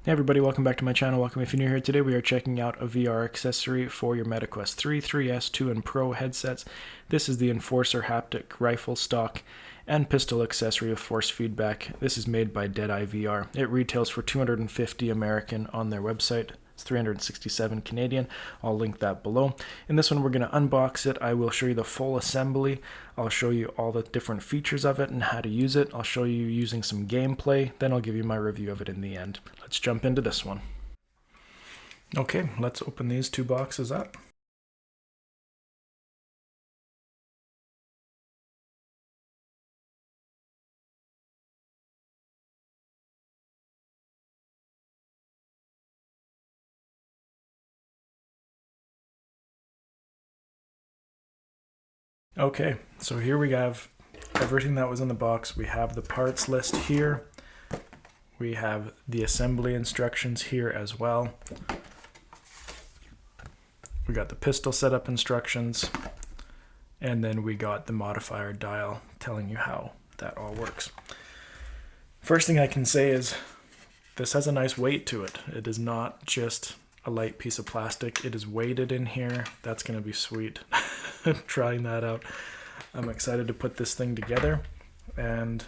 Hey everybody, welcome back to my channel. Welcome if you're new here. Today we are checking out a VR accessory for your MetaQuest 3, 3S, 2, and Pro headsets. This is the Enforcer Haptic rifle stock and pistol accessory with force feedback. This is made by DeadEyeVR. It retails for $250 American on their website. It's 367 Canadian. I'll link that below. In this one, we're going to unbox it. I will show you the full assembly. I'll show you all the different features of it and how to use it. I'll show you using some gameplay. Then I'll give you my review of it in the end. Let's jump into this one. Okay, let's open these two boxes up. Okay, so here we have everything that was in the box. We have the parts list here. We have the assembly instructions here as well. We got the pistol setup instructions, and then we got the modifier dial telling you how that all works. First thing I can say is this has a nice weight to it. It is not just a light piece of plastic. It is weighted in here. That's going to be sweet. Trying that out. I'm excited to put this thing together and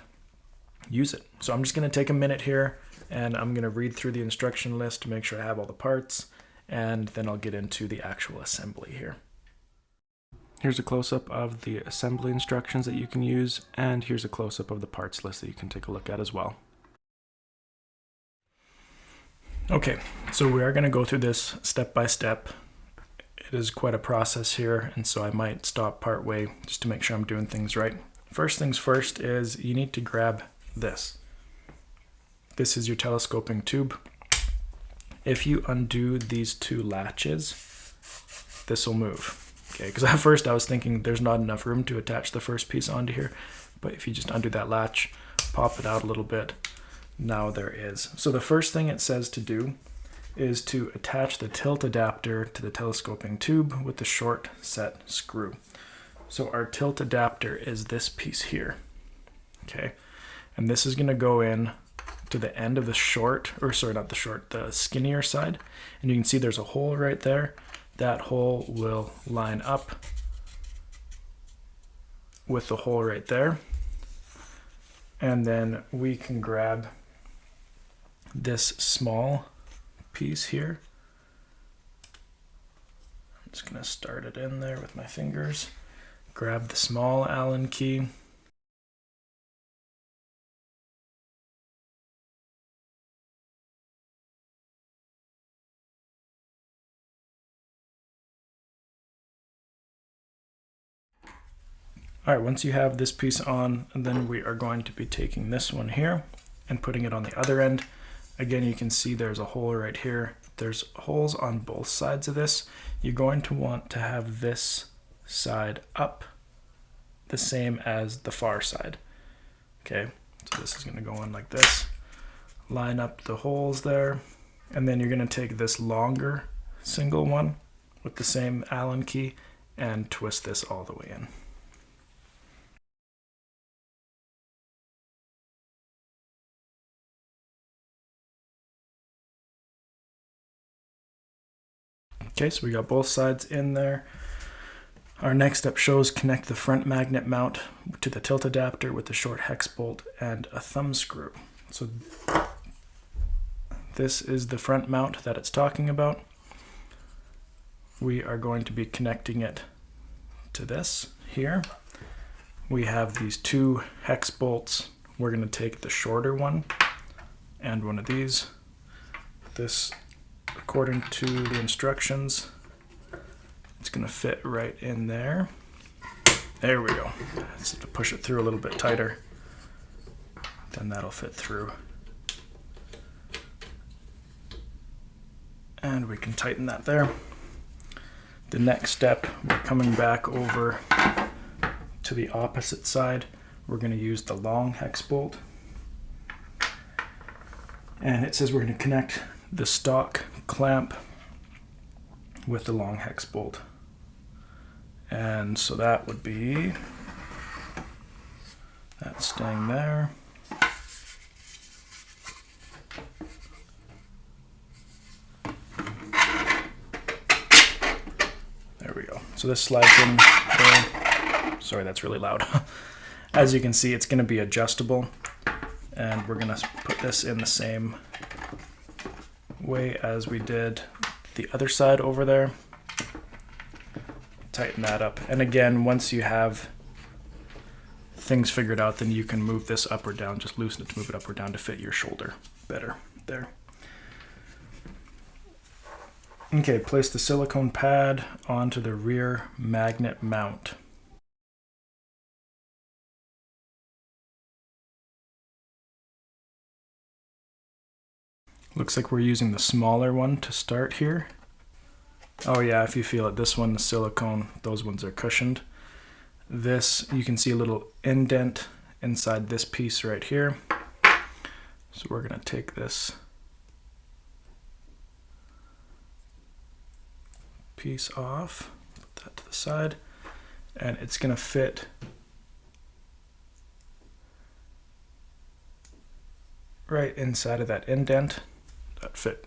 use it. So I'm just going to take a minute here and I'm going to read through the instruction list to make sure I have all the parts, and then I'll get into the actual assembly here. Here's a close-up of the assembly instructions that you can use, and here's a close-up of the parts list that you can take a look at as well. Okay, so we are going to go through this step by step. It is quite a process here, and so I might stop part way just to make sure I'm doing things right. First things first is you need to grab this. This is your telescoping tube. If you undo these two latches, this will move. Okay, because at first I was thinking there's not enough room to attach the first piece onto here, but if you just undo that latch, pop it out a little bit, now there is. So the first thing it says to do is to attach the tilt adapter to the telescoping tube with the short set screw. So our tilt adapter is this piece here, okay? And this is gonna go in to the end of the short, or sorry, not the short, the skinnier side. And you can see there's a hole right there. That hole will line up with the hole right there. And then we can grab this small piece here. I'm just gonna start it in there with my fingers. Grab the small Allen key. All right, once you have this piece on, and then we are going to be taking this one here and putting it on the other end. Again, you can see there's a hole right here. There's holes on both sides of this. You're going to want to have this side up the same as the far side. Okay, so this is gonna go in like this. Line up the holes there, and then you're gonna take this longer single one with the same Allen key and twist this all the way in. Okay, so we got both sides in there. Our next step shows connect the front magnet mount to the tilt adapter with the short hex bolt and a thumb screw. So this is the front mount that it's talking about. We are going to be connecting it to this here. We have these two hex bolts. We're going to take the shorter one and one of these. This, according to the instructions, it's going to fit right in there. There we go. Just have to push it through a little bit tighter. Then that'll fit through. And we can tighten that there. The next step, we're coming back over to the opposite side. We're going to use the long hex bolt. And it says we're going to connect the stock clamp with the long hex bolt. And so that would be, that's staying there. So this slides in there. Sorry, that's really loud. As you can see, it's going to be adjustable, and we're going to put this in the same way as we did the other side over there. Tighten that up, and again, once you have things figured out, then you can move this up or down. Just loosen it to move it up or down to fit your shoulder better there. Okay, place the silicone pad onto the rear magnet mount. Looks like we're using the smaller one to start here. Oh yeah, if you feel it, this one, the silicone, those ones are cushioned. This, you can see a little indent inside this piece right here. So we're gonna take this piece off, put that to the side, and it's gonna fit right inside of that indent. That fit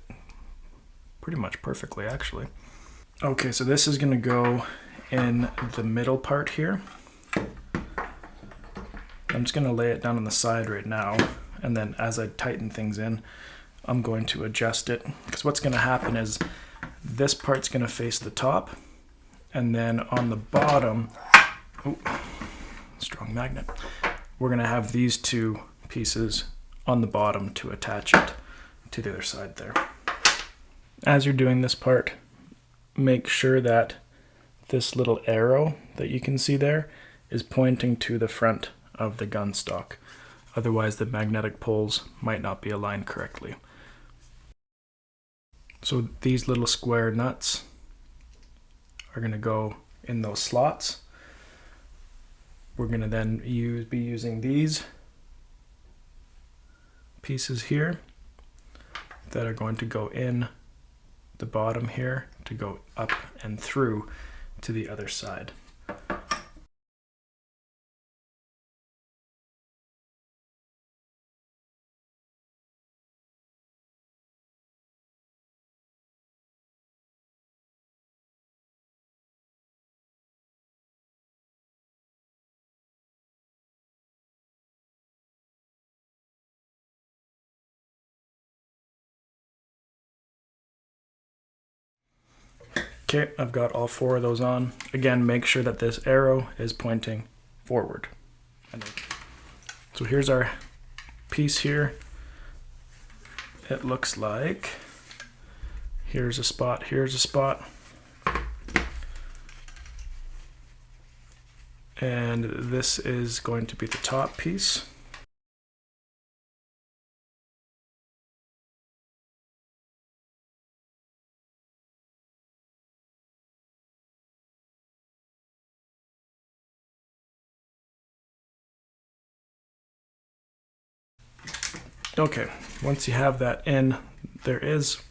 pretty much perfectly, actually. Okay, so this is gonna go in the middle part here. I'm just gonna lay it down on the side right now, and then as I tighten things in, I'm going to adjust it, because what's gonna happen is this part's gonna face the top, and then on the bottom, strong magnet, we're gonna have these two pieces on the bottom to attach it to the other side there. As you're doing this part, make sure that this little arrow that you can see there is pointing to the front of the gun stock. Otherwise, the magnetic poles might not be aligned correctly. So these little square nuts are going to go in those slots. We're going to then be using these pieces here that are going to go in the bottom here to go up and through to the other side. Okay, I've got all four of those on. Again, make sure that this arrow is pointing forward. So here's our piece here. It looks like here's a spot, here's a spot. And this is going to be the top piece. Okay, once you have that in, there is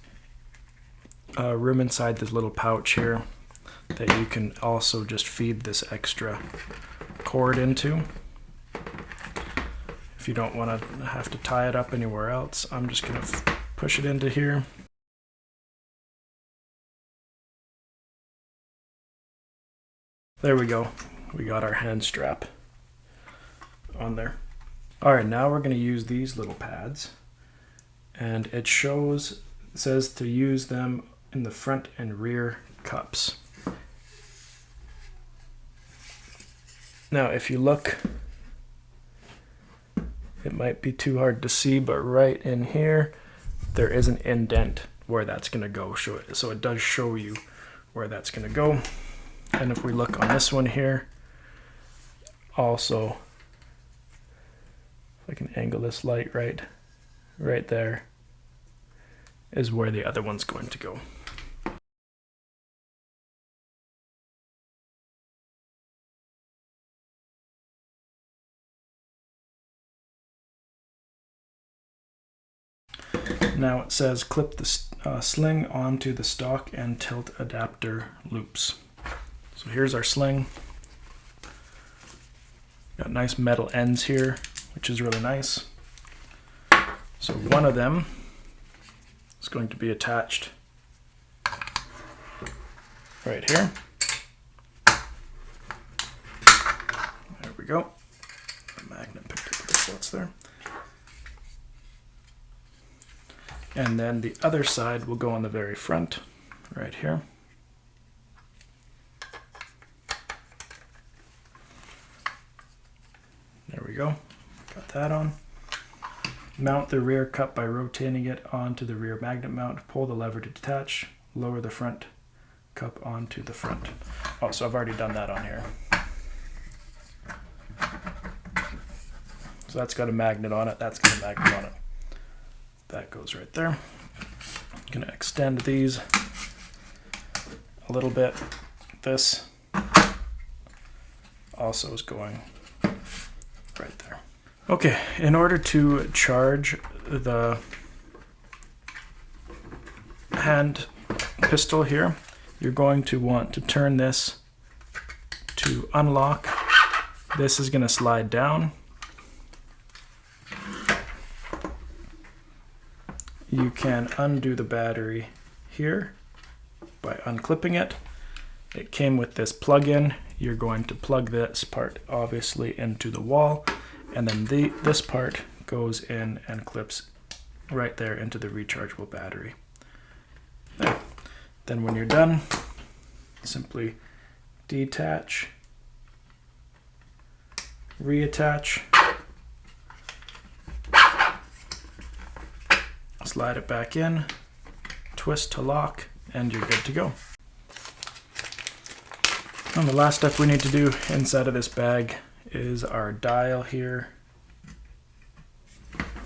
room inside this little pouch here that you can also just feed this extra cord into. If you don't want to have to tie it up anywhere else, I'm just going to push it into here. There we go. We got our hand strap on there. All right, now we're going to use these little pads, and it says to use them in the front and rear cups. Now, if you look, it might be too hard to see, but right in here, there is an indent where that's going to go. So it does show you where that's going to go. And if we look on this one here, also, if I can angle this light right there is where the other one's going to go. Now it says clip the sling onto the stock and tilt adapter loops. So here's our sling. Got nice metal ends here, which is really nice. So one of them is going to be attached right here. go. The magnet picked up the slots there. And then the other side will go on the very front, right here. There we go. Got that on. Mount the rear cup by rotating it onto the rear magnet mount. Pull the lever to detach. Lower the front cup onto the front. Oh, so I've already done that on here. So that's got a magnet on it. That's got a magnet on it. That goes right there. I'm going to extend these a little bit. This also is going right there. Okay, in order to charge the hand pistol here, you're going to want to turn this to unlock. This is going to slide down. You can undo the battery here by unclipping it. It came with this plug-in. You're going to plug this part obviously into the wall, and then this part goes in and clips right there into the rechargeable battery. There. Then when you're done, simply detach, reattach, slide it back in, twist to lock, and you're good to go. And the last step we need to do inside of this bag is our dial here.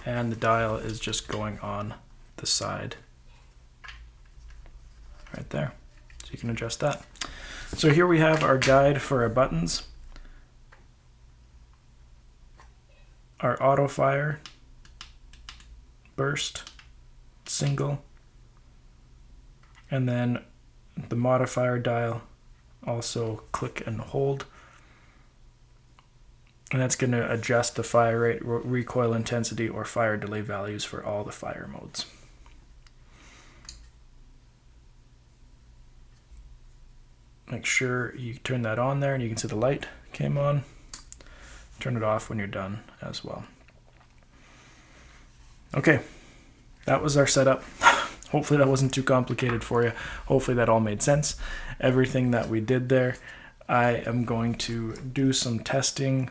And the dial is just going on the side right there. So you can adjust that. So here we have our guide for our buttons, our auto fire, burst, single, and then the modifier dial, also click and hold, and that's going to adjust the fire rate, recoil intensity, or fire delay values for all the fire modes. Make sure you turn that on there, and you can see the light came on. Turn it off when you're done as well. Okay, that was our setup. Hopefully that wasn't too complicated for you. Hopefully that all made sense. Everything that we did there, I am going to do some testing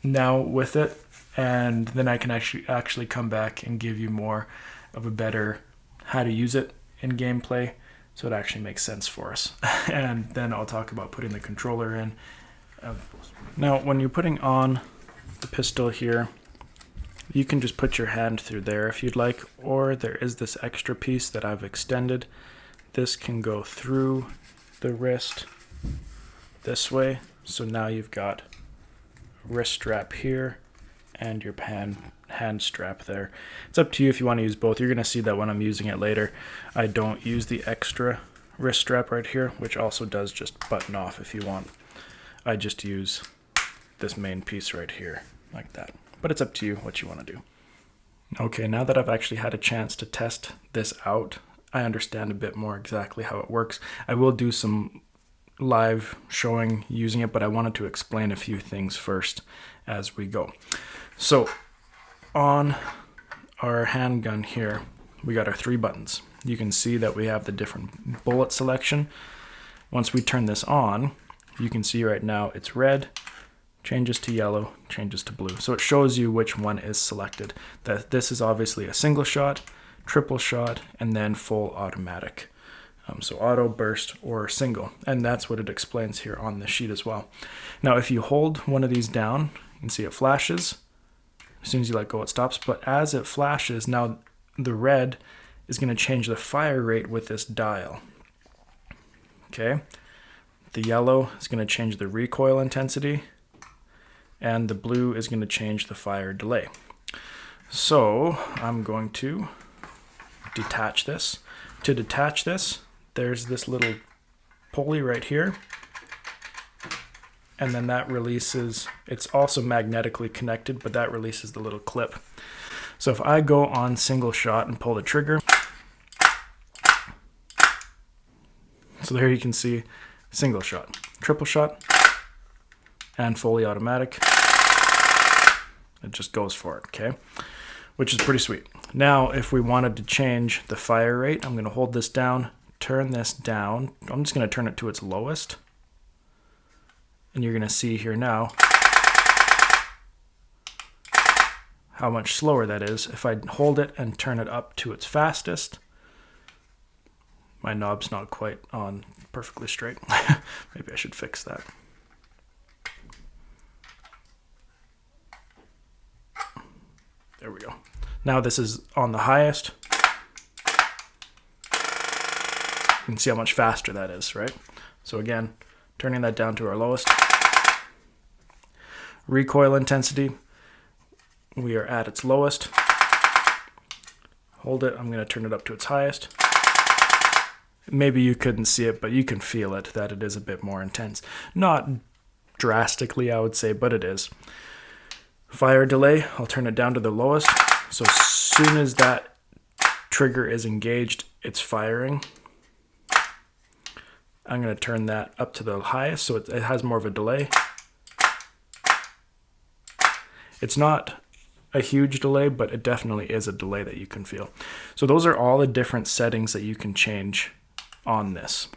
now with it, and then I can actually come back and give you more of a better how to use it in gameplay, so it actually makes sense for us. And then I'll talk about putting the controller in. Now, when you're putting on the pistol here, you can just put your hand through there if you'd like, or there is this extra piece that I've extended. This can go through the wrist this way, so now you've got wrist strap here and your hand strap there. It's up to you if you want to use both. You're going to see that when I'm using it later. I don't use the extra wrist strap right here, which also does just button off if you want. I just use this main piece right here like that. But it's up to you what you want to do. Okay, now that I've actually had a chance to test this out, I understand a bit more exactly how it works. I will do some live showing using it, but I wanted to explain a few things first as we go. So on our handgun here, we got our 3 buttons. You can see that we have the different bullet selection. Once we turn this on, you can see right now it's red, changes to yellow, changes to blue. So it shows you which one is selected. That this is obviously a single shot, triple shot, and then full automatic. So auto, burst, or single. And that's what it explains here on the sheet as well. Now if you hold one of these down, you can see it flashes. As soon as you let go, it stops. But as it flashes, now the red is going to change the fire rate with this dial. Okay. The yellow is going to change the recoil intensity, and the blue is going to change the fire delay. So I'm going to detach this. To detach this, there's this little pulley right here, and then that releases, it's also magnetically connected, but that releases the little clip. So if I go on single shot and pull the trigger, so there you can see single shot, triple shot, and fully automatic. It just goes for it, okay? Which is pretty sweet. Now, if we wanted to change the fire rate, I'm going to hold this down, turn this down. I'm just going to turn it to its lowest. And you're going to see here now how much slower that is. If I hold it and turn it up to its fastest, my knob's not quite on perfectly straight. Maybe I should fix that. There we go. Now this is on the highest. You can see how much faster that is, right? So again, turning that down to our lowest. Recoil intensity, we are at its lowest. Hold it, I'm going to turn it up to its highest. Maybe you couldn't see it, but you can feel it, that it is a bit more intense. Not drastically, I would say, but it is. Fire delay, I'll turn it down to the lowest. So as soon as that trigger is engaged, it's firing. I'm going to turn that up to the highest so it has more of a delay. It's not a huge delay, but it definitely is a delay that you can feel. So those are all the different settings that you can change on this.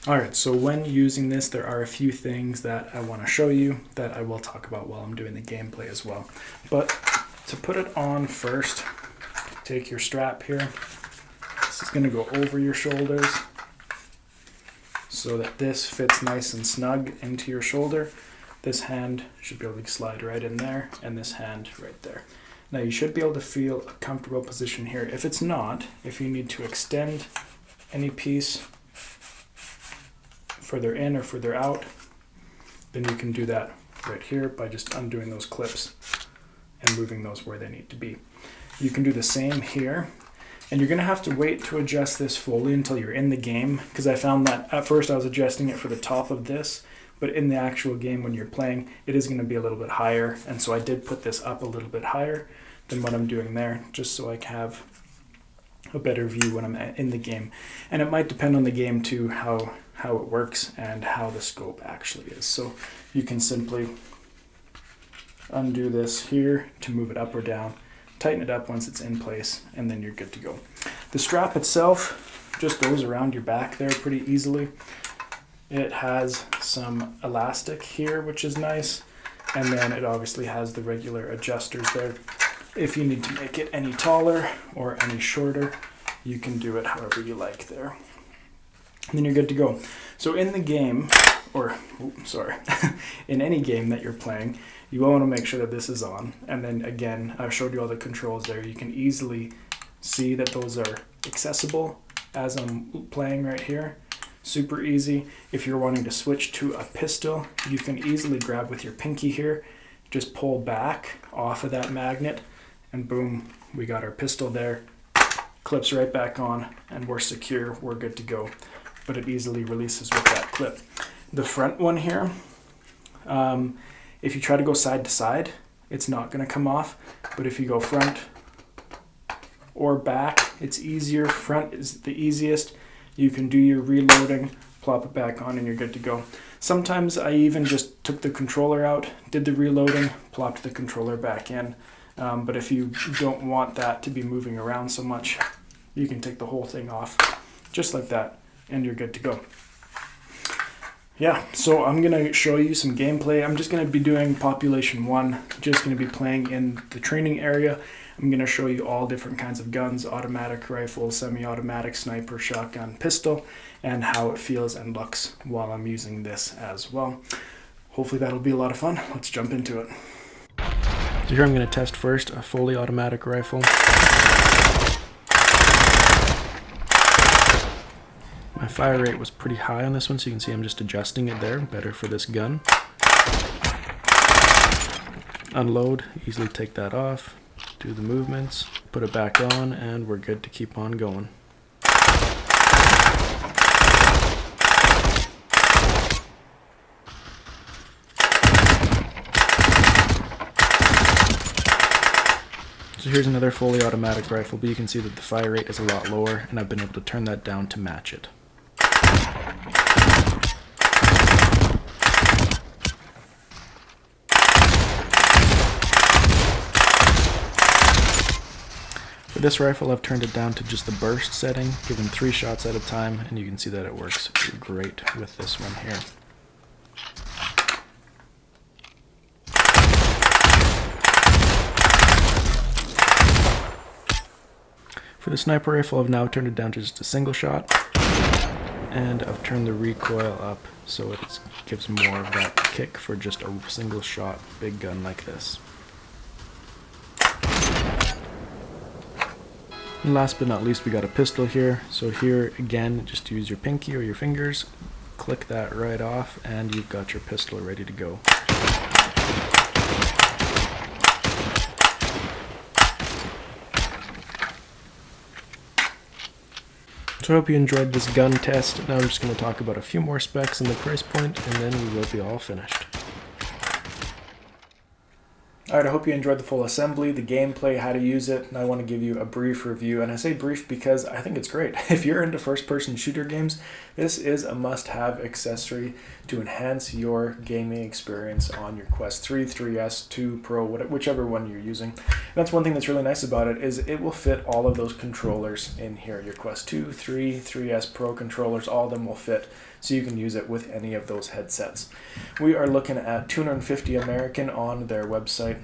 All right, so when using this, there are a few things that I want to show you that I will talk about while I'm doing the gameplay as well. But to put it on first, take your strap here. This is going to go over your shoulders so that this fits nice and snug into your shoulder. This hand should be able to slide right in there, and this hand right there. Now you should be able to feel a comfortable position here. If it's not, if you need to extend any piece further in or further out, then you can do that right here by just undoing those clips and moving those where they need to be. You can do the same here, and you're going to have to wait to adjust this fully until you're in the game, because I found that at first I was adjusting it for the top of this, but in the actual game when you're playing, it is going to be a little bit higher, and so I did put this up a little bit higher than what I'm doing there, just so I can have a better view when I'm in the game. And it might depend on the game too, how it works and how the scope actually is. So you can simply undo this here to move it up or down, tighten it up once it's in place, and then you're good to go. The strap itself just goes around your back there pretty easily. It has some elastic here, which is nice, and then it obviously has the regular adjusters there. If you need to make it any taller or any shorter, you can do it however you like there. And then you're good to go. So in the game, in any game that you're playing, you want to make sure that this is on. And then again, I've showed you all the controls there. You can easily see that those are accessible as I'm playing right here. Super easy. If you're wanting to switch to a pistol, you can easily grab with your pinky here, just pull back off of that magnet, and boom, we got our pistol there. Clips right back on, and we're secure, we're good to go. But it easily releases with that clip. The front one here, if you try to go side to side, it's not going to come off. But if you go front or back, it's easier. Front is the easiest. You can do your reloading, plop it back on, and you're good to go. Sometimes I even just took the controller out, did the reloading, plopped the controller back in. But if you don't want that to be moving around so much, you can take the whole thing off just like that, and you're good to go. Yeah, so I'm going to show you some gameplay. I'm just going to be doing Population 1, just going to be playing in the training area. I'm going to show you all different kinds of guns, automatic rifle, semi-automatic, sniper, shotgun, pistol, and how it feels and looks while I'm using this as well. Hopefully that'll be a lot of fun. Let's jump into it. So here I'm going to test first a fully automatic rifle. My fire rate was pretty high on this one, so you can see I'm just adjusting it there, better for this gun. Unload, easily take that off, do the movements, put it back on, and we're good to keep on going. So here's another fully automatic rifle, but you can see that the fire rate is a lot lower, and I've been able to turn that down to match it. For this rifle, I've turned it down to just the burst setting, given 3 shots at a time, and you can see that it works great with this one here. For the sniper rifle, I've now turned it down to just a single shot, and I've turned the recoil up so it gives more of that kick for just a single shot big gun like this. And last but not least, we got a pistol here. So here again, just use your pinky or your fingers, click that right off, and you've got your pistol ready to go. So I hope you enjoyed this gun test. Now I'm just going to talk about a few more specs and the price point, and then we will be all finished. Alright, I hope you enjoyed the full assembly, the gameplay, how to use it, and I want to give you a brief review. And I say brief because I think it's great. If you're into first-person shooter games, this is a must-have accessory to enhance your gaming experience on your Quest 3, 3S, 2 Pro, whichever one you're using. And that's one thing that's really nice about it, is it will fit all of those controllers in here. Your Quest 2, 3, 3S Pro controllers, all of them will fit, so you can use it with any of those headsets. We are looking at $250 American on their website.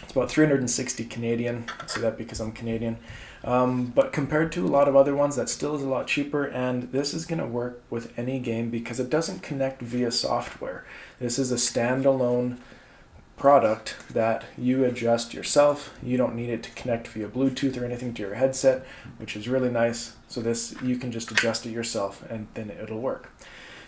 It's about 360 Canadian. I say that because I'm Canadian. But compared to a lot of other ones, that still is a lot cheaper, and this is going to work with any game because it doesn't connect via software. This is a standalone product that you adjust yourself. You don't need it to connect via Bluetooth or anything to your headset, which is really nice. So this, you can just adjust it yourself and then it'll work.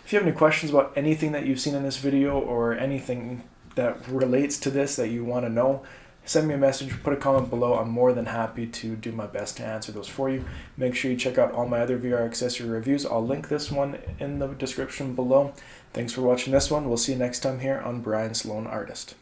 If you have any questions about anything that you've seen in this video or anything that relates to this that you want to know, send me a message, put a comment below. I'm more than happy to do my best to answer those for you. Make sure you check out all my other VR accessory reviews. I'll link this one in the description below. Thanks for watching this one. We'll see you next time here on Brian Sloan Artist.